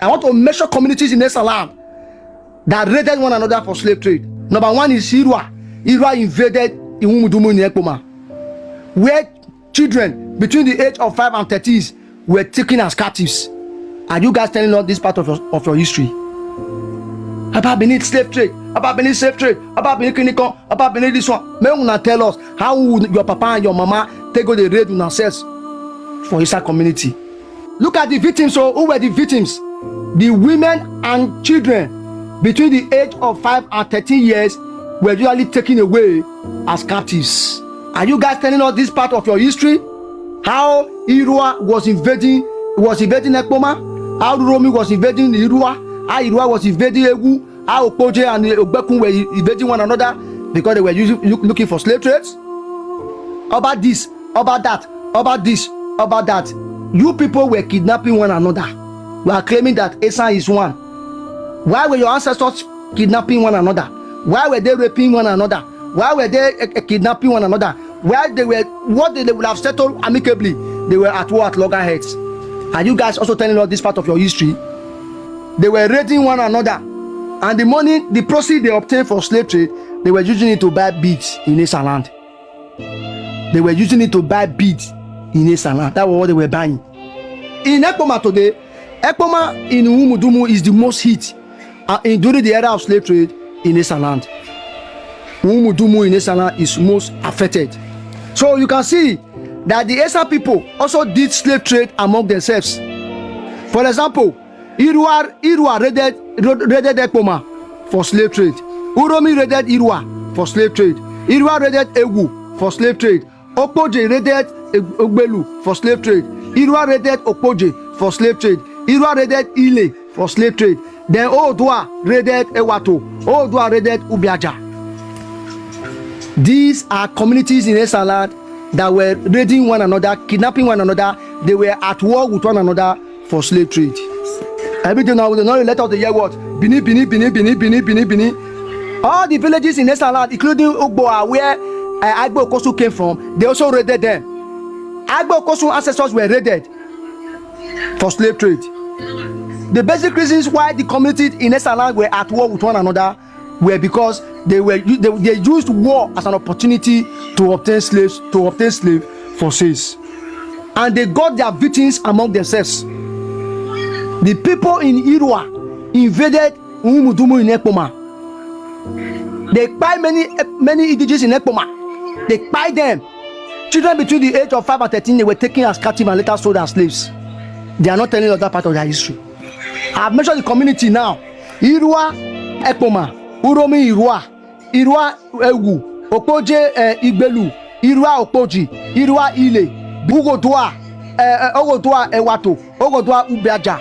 I want to measure communities in Esans that raided one another for slave trade. Number one is Irua. Irua invaded Iwumudumu in Ekpoma, where children between the age of 5 and 13 were taken as captives. Are you guys telling us this part of your history? About beneath slave trade, about beneath slave trade, about beneath clinical, about beneath this one. May you not tell us how your papa and your mama take go the raid on themselves for inside community. Look at the victims. So who were the victims? The women and children between the age of 5 and 13 years were usually taken away as captives. Are you guys telling us this part of your history? How Irua was invading Ekpoma, how Romi was invading Irua, how Irua was invading Egu, how Opoje and Ogbekun were invading one another because they were looking for slave trades? About this, about that, about this, about that. You people were kidnapping one another. We are claiming that Esans is one. Why were your ancestors kidnapping one another? Why were they raping one another? Why were they kidnapping one another? Why they were, what they would have settled amicably, they were at war at loggerheads. Are you guys also telling us this part of your history? They were raiding one another, and the money, the proceeds they obtained for slave trade, they were using it to buy beads in Esans land. They were using it to buy beads in Esans land. That was what they were buying. In Ekpoma today, Ekpoma in Umudumu is the most hit during the era of slave trade in Esans land. Umudumu in Esans land is most affected. So you can see that the Esans people also did slave trade among themselves. For example, Irua raided Ekpoma for slave trade. Uromi raided Irua for slave trade. Irua raided Egu for slave trade. Opoje raided Ogbelu for slave trade. Irua raided Opoje for slave trade. Irua raided Ile for slave trade. Then Oodua raided Ewato. Oodua raided Ubiaja. These are communities in Esans land that were raiding one another, kidnapping one another. They were at war with one another for slave trade. Everything now, they let out the year what? Bini. All the villages in Esans land, including Ogboa, where Agbo Okosu came from, they also raided them. Agbo Okosu ancestors were raided for slave trade. The basic reasons why the communities in Esans land were at war with one another were because they used war as an opportunity to obtain slaves, for sales, and they got their victims among themselves. The people in Irua invaded Umudumu in Ekpoma. They killed many indigenous in Ekpoma. They killed them. Children between the age of 5 and 13, they were taken as captive and later sold as slaves. They are not telling us that part of their history. I have mentioned the community now. Irua Ekpoma, Uromi Irua, Irua Egu, Opoje Igbelu, Irua Opoji, Irua Ile, Ogodua Ewato, Ogodua Ubiaja.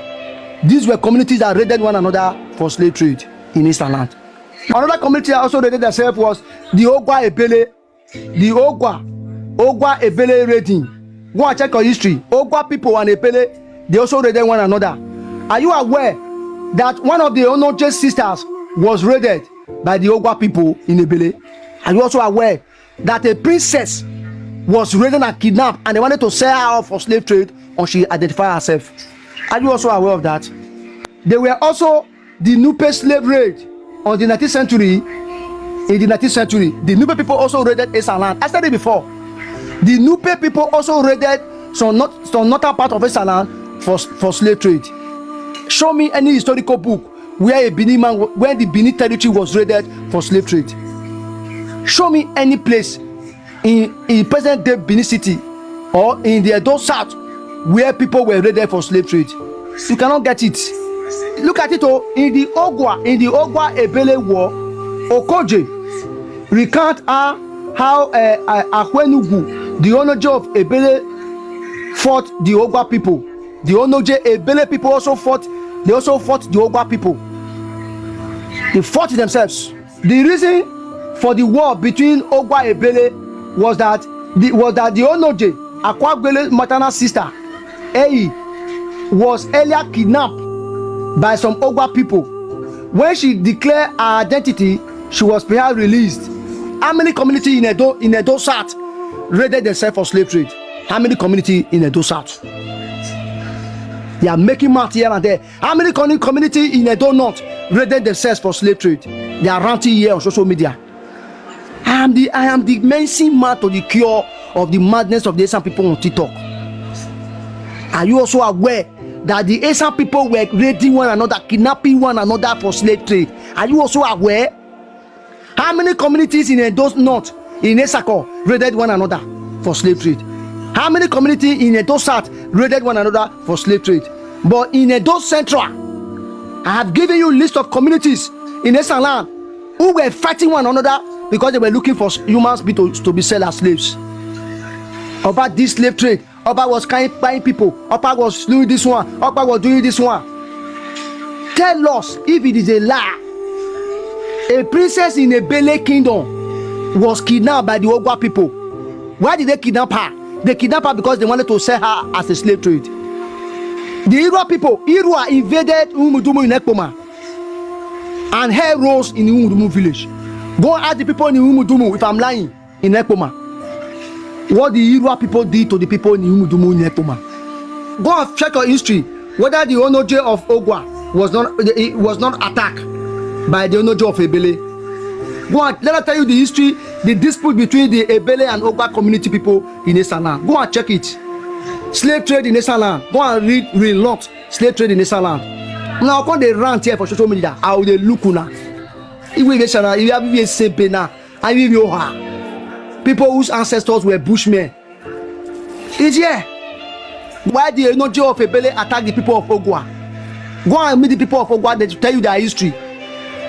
These were communities that raided one another for slave trade in Esans land. Another community that also raided themselves was the Ogwa Ebele. The Ogwa Ebele raiding. Go and check your history. Ogwa people and Ebele, they also raided one another. Are you aware that one of the Onoje sisters was raided by the Ogwa people in Ebele? Are you also aware that a princess was raided and kidnapped and they wanted to sell her off for slave trade until she identified herself? Are you also aware of that? There were also the Nupe slave raid on the 19th century. In the 19th century, the Nupe people also raided Esans land. I said it before. The Nupe people also raided some northern part of Esans land for slave trade. Show me any historical book where the Benin territory was raided for slave trade. Show me any place in present-day Benin City or in the Edo South where people were raided for slave trade. You cannot get it. Look at it in the Ogwa Ebele war. Okoje recount how Akwenugu, the Onoje of Ebele, fought the Ogwa people. The Onoje Ebele people also fought. They also fought the Ogwa people. They fought themselves. The reason for the war between Ogwa Ebele was that the Onoje, Akwagbele's maternal sister, Eyi, was earlier kidnapped by some Ogwa people. When she declared her identity, she was perhaps released. How many communities in Edo South raided themselves for slave trade? How many communities in Edo South? They are making mouth here and there. How many community in Edo North raided themselves for slave trade? They are ranting here on social media. I am the menacing man to the cure of the madness of the Esan people on TikTok. Are you also aware that the Esan people were raiding one another, kidnapping one another for slave trade? Are you also aware? How many communities in Edo North, in Esako, raided one another for slave trade? How many communities in Edo South raided one another for slave trade? But in Edo Central, I have given you a list of communities in Esan land who were fighting one another because they were looking for humans to be sold as slaves. About this slave trade, Oba was buying people, Oba was doing this one, Oba was doing this one. Tell us if it is a lie. A princess in a Bele kingdom was kidnapped by the Ogwa people. Why did they kidnap her? They kidnapped her because they wanted to sell her as a slave trade. The Irua people, Irua invaded Umudumu in Ekpoma, and hair rose in the Umudumu village. Go and ask the people in Umudumu if I'm lying in Ekpoma. What the Irua people did to the people in Umudumu in Ekpoma. Go and check your history whether the Onoje of Ogwa was not attacked by the Onoje of Ebele. Go and let us tell you the history, the dispute between the Ebele and Ogwa community people in Esaland. Go and check it. Slave trade in Esaland. Go and read lot slave trade in Esaland. Now when they rant here for social media, how they look now. If we have a simple now, I will be people whose ancestors were Bushmen. It's here. Why the Onoje of Ebele attack the people of Ogwa? Go and meet the people of Ogwa, they tell you their history.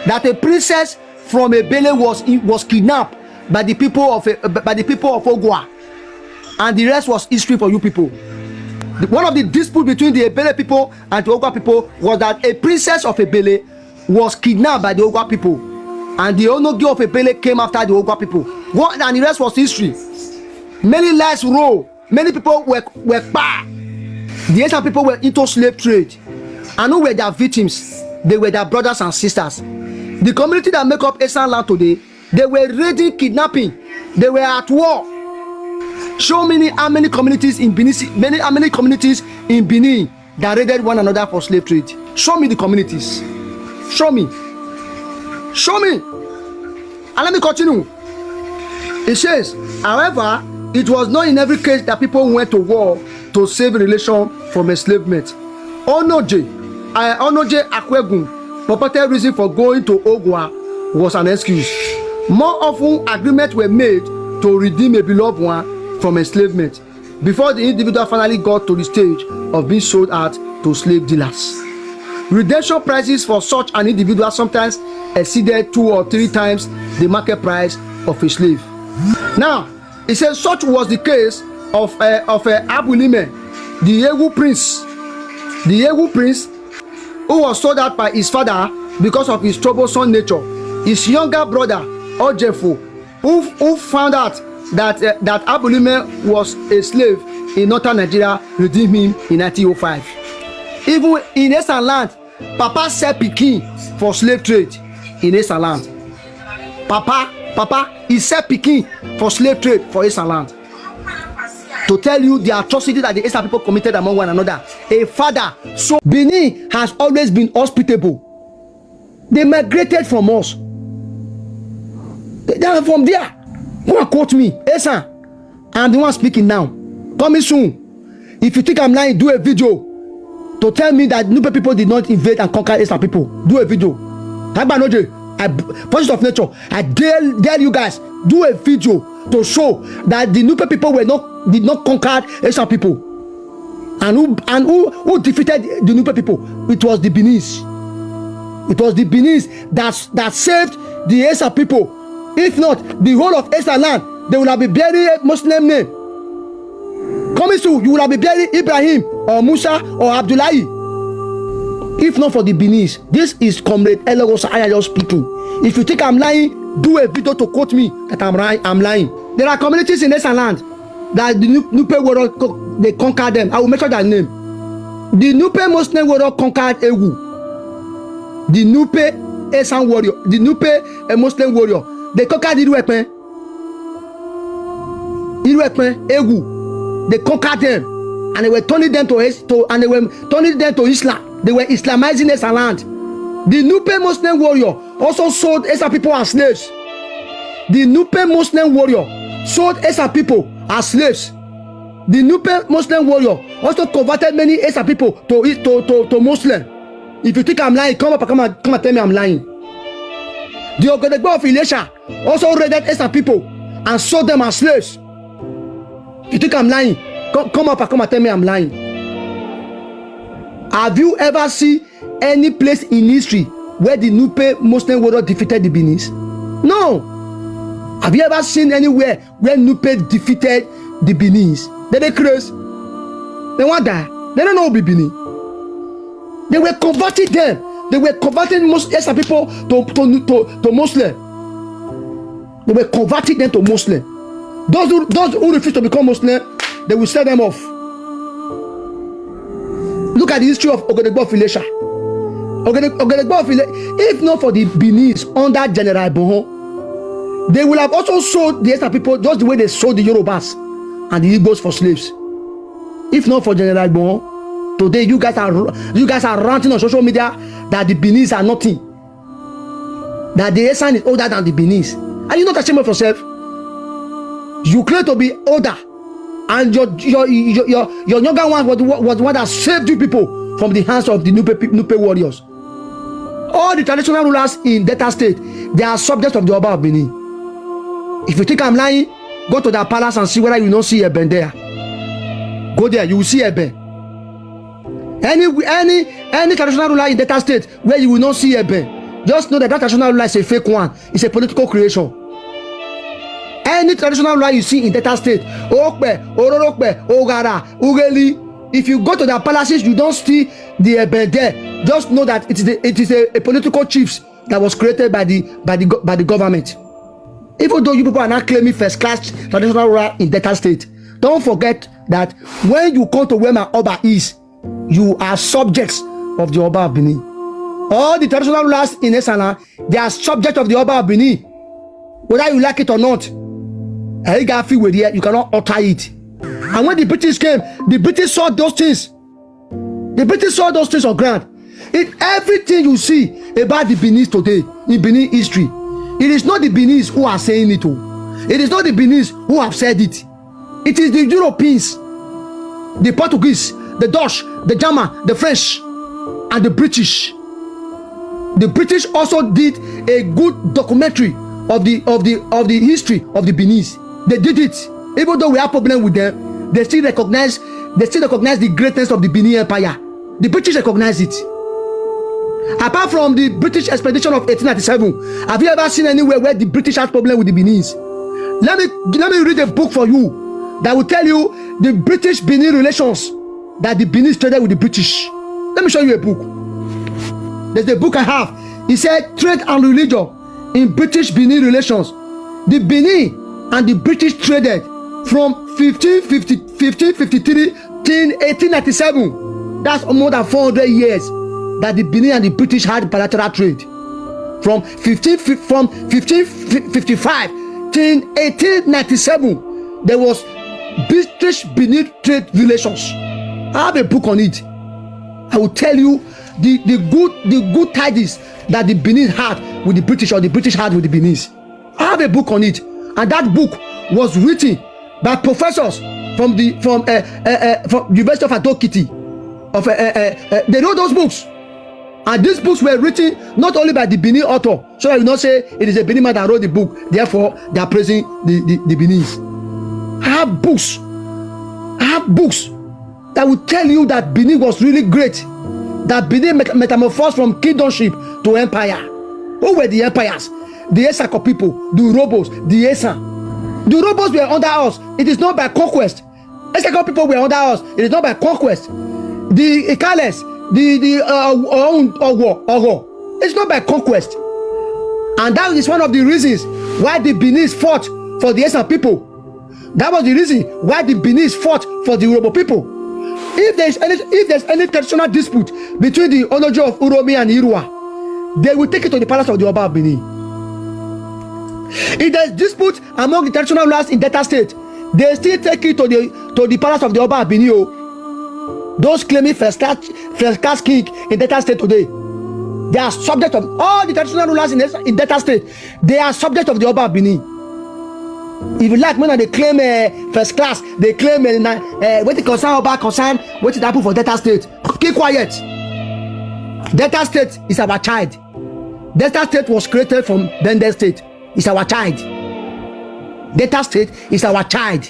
That a princess from Ebele was kidnapped by the people of Ogwa, and the rest was history for you people. One of the disputes between the Ebele people and the Ogwa people was that a princess of Ebele was kidnapped by the Ogwa people, and the Onoge of Ebele came after the Ogwa people. And the rest was history. Many lives roll. Many people were bad. The Asian people were into slave trade, and who were their victims? They were their brothers and sisters. The community that make up Esan land today, they were raiding, kidnapping. They were at war. Show me how many communities in Benin, how many communities in Benin that raided one another for slave trade. Show me the communities. Show me. Show me. And let me continue. It says, however, it was not in every case that people went to war to save a relation from enslavement. Onoje Akwegun purported reason for going to Ogwa was an excuse. More often, agreements were made to redeem a beloved one from enslavement before the individual finally got to the stage of being sold out to slave dealers. Redemption prices for such an individual sometimes exceeded 2 or 3 times the market price of a slave. Now, it says such was the case of Abulime, the Egu prince, who was sold out by his father because of his troublesome nature. His younger brother Ojefu, who found out that Abulime was a slave in northern Nigeria, redeemed him in 1905. Even in Esan land, Papa sell pikin for slave trade in Esan land. Papa, he sell pikin for slave trade for Esan land. To tell you the atrocity that the Esan people committed among one another. A father. So Benin has always been hospitable. They migrated from us. They are from there. Go and quote me. Esan, I'm the one speaking now. Coming soon. If you think I'm lying, do a video to tell me that Nupe people did not invade and conquer Esan people. Do a video. Forces of nature, I dare you guys, do a video to show that the Nupe people did not conquer Esan people. And who defeated the Nupe people? It was the Benis. It was the Benis that saved the Esan people. If not, the whole of Esan land, they will have been buried a Muslim name. Coming soon, you will have been buried Ibrahim or Musa or Abdullahi. If not for the Benis, this is Comrade Elagos Ayayo speaking. If you think I'm lying, do a video to quote me that I'm lying. There are communities in Esan land that the Nupe world, they conquered them. I will mention that name. The Nupe Muslim world conquered Egu. The Nupe Esan warrior, the Nupe Muslim warrior, they conquered Iruekpen, Egu. They conquered them. and they were turning them to Islam. They were Islamizing Esan land. The Nupe Muslim warrior also sold Esan people as slaves. The Nupe Muslim warrior sold Esan people as slaves. The Nupe Muslim warrior also converted many Esan people to Muslim. If you think I'm lying, come and tell me I'm lying. The Ogedegbo of Ilesha also raided Esan people and sold them as slaves. If you think I'm lying, come and tell me I'm lying. Have you ever seen any place in history where the Nupe Muslim warrior defeated the Benis? No. Have you ever seen anywhere where Nupe defeated the Benis? They crazy. They want that. They don't know who be Benin. They were converting them. They were converting most Esan people to Muslim. They were converting them to Muslim. Those who refuse to become Muslim, they will sell them off. Look at the history of Ogedegbo of Ilesha. Ogedegbo of Ilesha, if not for the Benis under General Bohon, they will have also sold the Esan people just the way they sold the Yorubas and the Igbos for slaves. If not for General Bohon, today you guys are ranting on social media that the Benis are nothing. That the Esan is older than the Benis. Are you not ashamed of yourself? You claim to be older, and your younger one was the one that saved you people from the hands of the Nupe warriors. All the traditional rulers in Delta State, they are subjects of the Oba of Benin. If you think I'm lying, go to their palace and see whether you don't see Eben there. Go there, you will see Eben. Any traditional ruler in Delta State where you will not see Eben, just know that traditional ruler is a fake one. It's a political creation. Any traditional ruler you see in Delta State, Okpe, Ororokpe, Ogara, Ugeli, if you go to their palaces, you don't see the Eben there. Just know that it is a political chiefs that was created by the government. Even though you people are not claiming first class traditional ruler in Delta State, don't forget that when you come to where my Oba is, you are subjects of the Oba of Benin. All the traditional rulers in Esana, they are subjects of the Oba of Benin. Whether you like it or not, you cannot utter it. And when the British came, the British saw those things. The British saw those things on ground. Everything you see about the Benin today, in Benin history, it is not the Benin who are saying it. It is not the Benin who have said it. It is the Europeans, the Portuguese, the Dutch, the German, the French, and the British. The British also did a good documentary of the history of the Benin. They did it. Even though we have problem with them, they still recognize the greatness of the Benin Empire. The British recognize it. Apart from the British expedition of 1897, have you ever seen anywhere where the British had problem with the Benin? Let me read a book for you that will tell you the British Benin relations that the Benin traded with the British. Let me show you a book. There's a book I have. It said Trade and Religion in British Benin Relations. The Benin and the British traded from 1553 till 1897. That's more than 400 years that the Benin and the British had bilateral trade. From 1555 till 1897, there was British Benin trade relations. I have a book on it. I will tell you the good tidings that the Benin had with the British, or the British had with the Benin. I have a book on it, and that book was written by professors from University of Adokiti. They wrote those books, and these books were written not only by the Benin author, so I will not say it is a Benin man that wrote the book. Therefore, they are praising the Benin. I have books that will tell you that Benin was really great. That Benin metamorphosed from kingdomship to empire. Who were the empires? The Esako people, the Urobos, the Esan. The Urobos were under us. It is not by conquest. Esako people were under us. It is not by conquest. The Ikales, the Ogo, it's not by conquest. And that is one of the reasons why the Benin fought for the Esan people. That was the reason why the Benin fought for the Urobo people. If there's any traditional dispute between the Onojo of Uromi and Irua, they will take it to the palace of the Oba of Benin. If there's dispute among the traditional rulers in Delta State, they still take it to the palace of the Oba of Benin. Those claiming first class king in Delta State today, they are subject of all the traditional rulers in Delta State. They are subject of the Oba of Benin. If you like, when they claim first class, they claim what they concern Oba concern, what it happen for Delta State. Keep quiet. Delta State is our child. Delta State was created from Bende State. It's our child. Delta State is our child.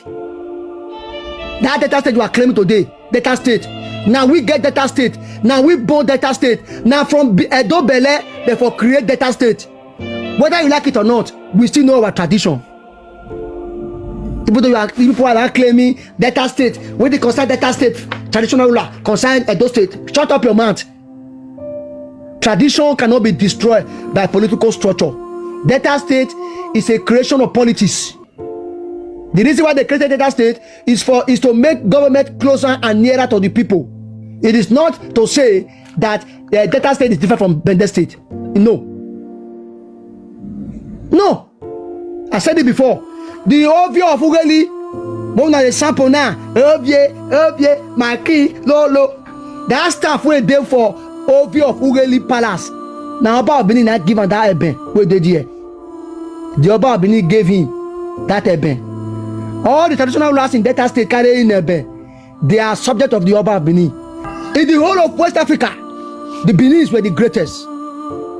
That Delta State you are claiming today, Delta State. Now we get Delta State. Now we born Delta State. Now from Edo Bele, therefore create Delta State. Whether you like it or not, we still know our tradition. People are claiming Delta State. When they concern Delta State, traditional ruler, concern Edo State. Shut up your mouth. Tradition cannot be destroyed by political structure. Delta State is a creation of politics. The reason why they created Delta State is to make government closer and nearer to the people. It is not to say that Delta State is different from Bende State. No. I said it before. The Ovio of Ugeli, one of the sample now, Ovie, Maki, Lolo. That staff were there for Ovio of Ugeli Palace. Now Oba Benin not given that eben. Where did you? The Oba Benin gave him that eben. All the traditional rulers in Delta State carrying eben. They are subject of the Oba Benin. In the whole of West Africa, the Benis were the greatest.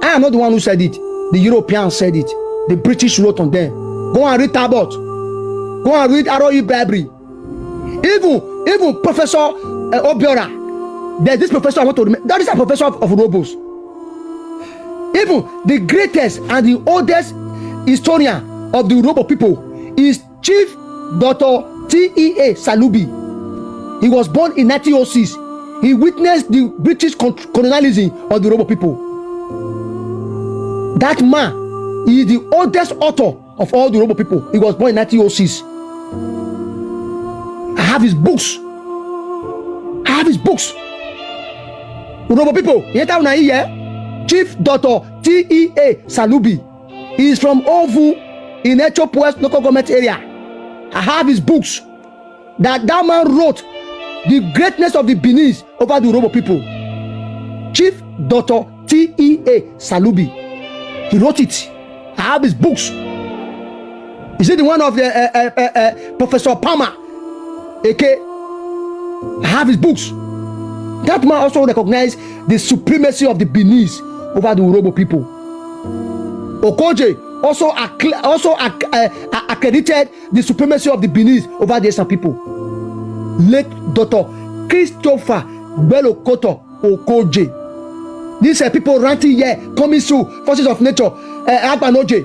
I am not the one who said it. The Europeans said it. The British wrote on them. Go and read Tabot. Go and read Aroi Library. Even Professor Obiora. There's this professor I want to remember. That is a professor of Robos. Even the greatest and the oldest historian of the Urobo people is Chief Dr. T.E.A. Salubi. He was born in 1906. He witnessed the British colonialism of the Urobo people. That man is the oldest author of all the Urobo people. He was born in 1906. I have his books. Urobo people, Chief Dr. T.E.A. Salubi. He is from Ovu in Echop West local government area. I have his books. That man wrote the greatness of the Benin over the Urobo people. Chief Dr. T.E.A. Salubi. He wrote it. I have his books. Is it the one of the Professor Palmer? Okay. I have his books. That man also recognized the supremacy of the Benin over the Urobo people. Okoje also accredited the supremacy of the Benin over the Esan people. Late Dr. Christopher Belokoto Okoje. These people ranting here, coming through forces of nature. Agbanoje,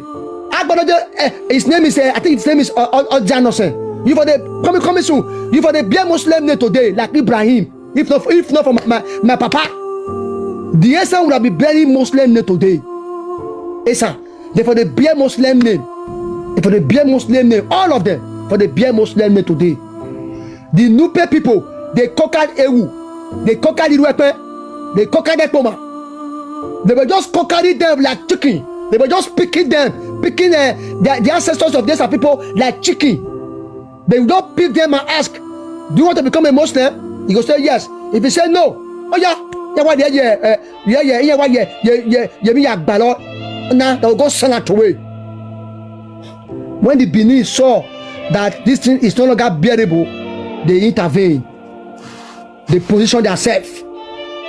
his name is I think his name is Ojanosen. You for the coming soon. You for the bare Muslim name today, like Ibrahim. If not for my papa, the Esan would have been very Muslim name today. Esan, they for the bare Muslim name. They for the bare Muslim name. All of them for the bare Muslim name today. The Nupe people, they conquered Ewu, they conquered Iruepe, they conquered Ekpoma. They were just conquering them like chicken. They were just picking the ancestors of these people like chicken. They would not pick them and ask, do you want to become a Muslim? He will say yes. If he say no, oh yeah, now they will go send it away. When the Benin saw that this thing is no longer bearable, they intervened. They positioned themselves.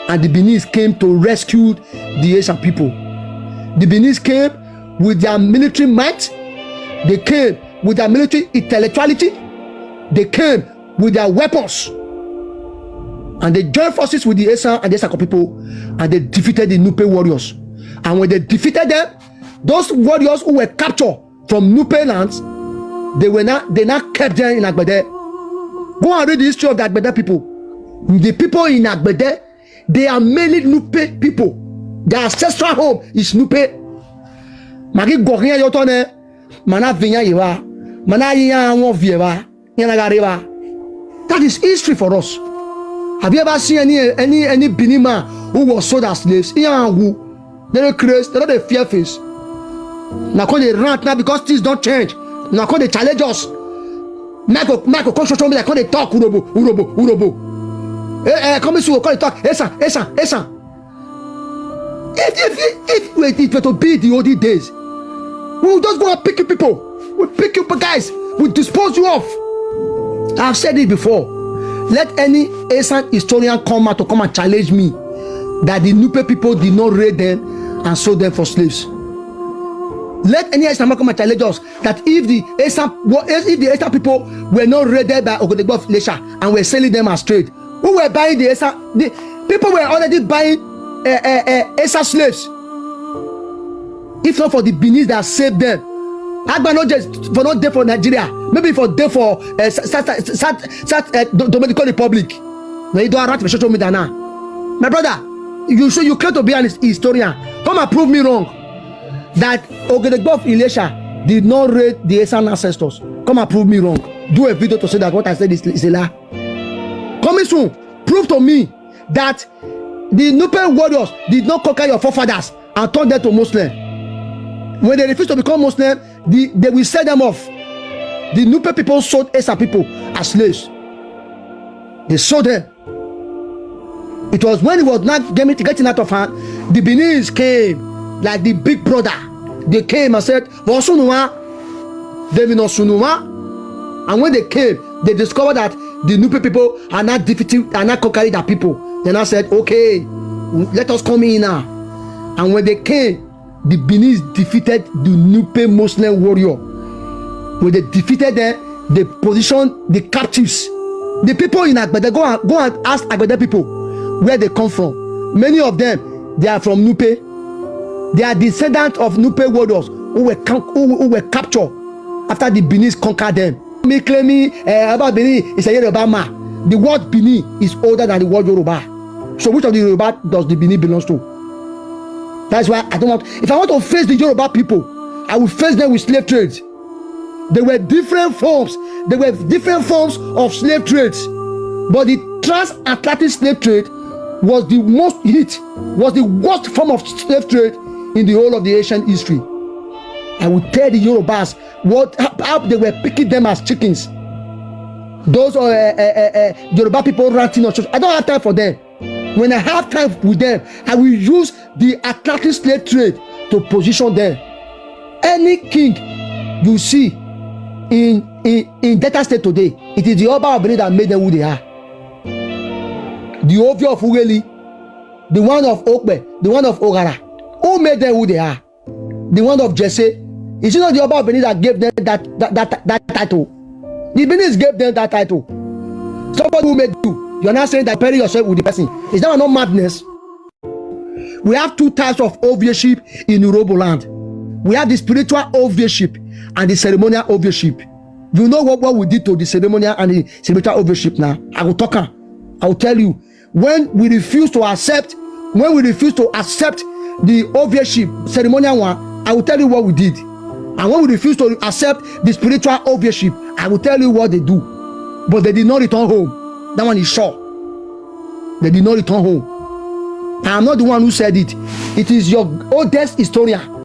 And the Benin came to rescue the Asian people. The Benin came with their military might. They came with their military intellectuality. They came with their weapons. And they joined forces with the Esan and the Esako people. And they defeated the Nupe warriors. And when they defeated them, those warriors who were captured from Nupe lands, they now kept them in Agbede. Go and read the history of the Agbede people. The people in Agbede, they are mainly Nupe people. Their ancestral home is Nupe. Magi Gorien Yotone, Mana Vinya Yewa, Mana Yan Vieva, Yanagareva. That is history for us. Have you ever seen any Benin man who was sold as slaves? They don't crazy, they don't fear face. Now call they rant now because things don't change. Now call they challenge us. Michael construction me like they talk Urobo. Coming soon, we'll call it talk. Esan. If it were to be the olden days, we will just go and pick you people. We'll pick you guys. We'll dispose you off. I've said it before. Let any Esan historian come out to come and challenge me that the Nupe people did not raid them and sold them for slaves. Let any Esan come and challenge us that if the Esan people were not raided by Ogodegbo of Lesha and were selling them as trade, who were buying the Esan? The people were already buying Esan slaves. If not for the Benin that saved them, Agba not just for not there for Nigeria, maybe for there for Dominican Republic. No, you don't have to show me that now. My brother, you claim to be an historian. Come and prove me wrong that Ogodegbo of Ilesha did not raid the Esan ancestors. Come and prove me wrong. Do a video to say that what I said is a lie. Coming soon, prove to me that the Nupe warriors did not conquer your forefathers and turn them to Muslim. When they refuse to become Muslim, they will sell them off. The Nupe people sold Esan people as slaves. They sold them. It was when it was not getting out of hand, the Beninese came like the big brother. They came and said, Vosunua, David Osunua. And when they came, they discovered that the Nupe people are not defeating, are not conquering their people. They now said, okay, let us come in now. And when they came, the Beninese defeated the Nupe Muslim warrior. When they defeated them, they positioned the captives. The people in Agbede, go and ask Agbede people where they come from. Many of them, they are from Nupe. They are descendants of Nupe warriors who were captured after the Beninese conquered them. Me claiming about Benin is a Yoruba man. The word Benin is older than the word Yoruba. So which of the Yoruba does the Benin belongs to? That's why I don't want. If I want to face the Yoruba people, I will face them with slave trades. There were different forms. There were different forms of slave trades, but the transatlantic slave trade was the most was the worst form of slave trade in the whole of the Asian history. I will tell the Yorubas how they were picking them as chickens. Those Yoruba people ranting on church. I don't have time for them. When I have time with them, I will use the Atlantic slave trade to position them. Any king you see in Delta State today, it is the Oba of Benin that made them who they are. The Ovio of Ugeli, the one of Okbe, the one of Ogara, who made them who they are? The one of Jesse. Is it not the Oba of Benin that gave them that title? The Benin gave them that title. Somebody who made you. You're not saying that bury yourself with the person. Is that not madness? We have two types of overship in Yoruba land. We have the spiritual overship and the ceremonial overship. You know what we did to the ceremonial and the spiritual overship now? I will talk. I will tell you. When we refuse to accept the overship ceremonial one, I will tell you what we did. And when we refuse to accept the spiritual overship, I will tell you what they do. But they did not return home. That one is sure. They did not return home. I am not the one who said it. It is your oldest historian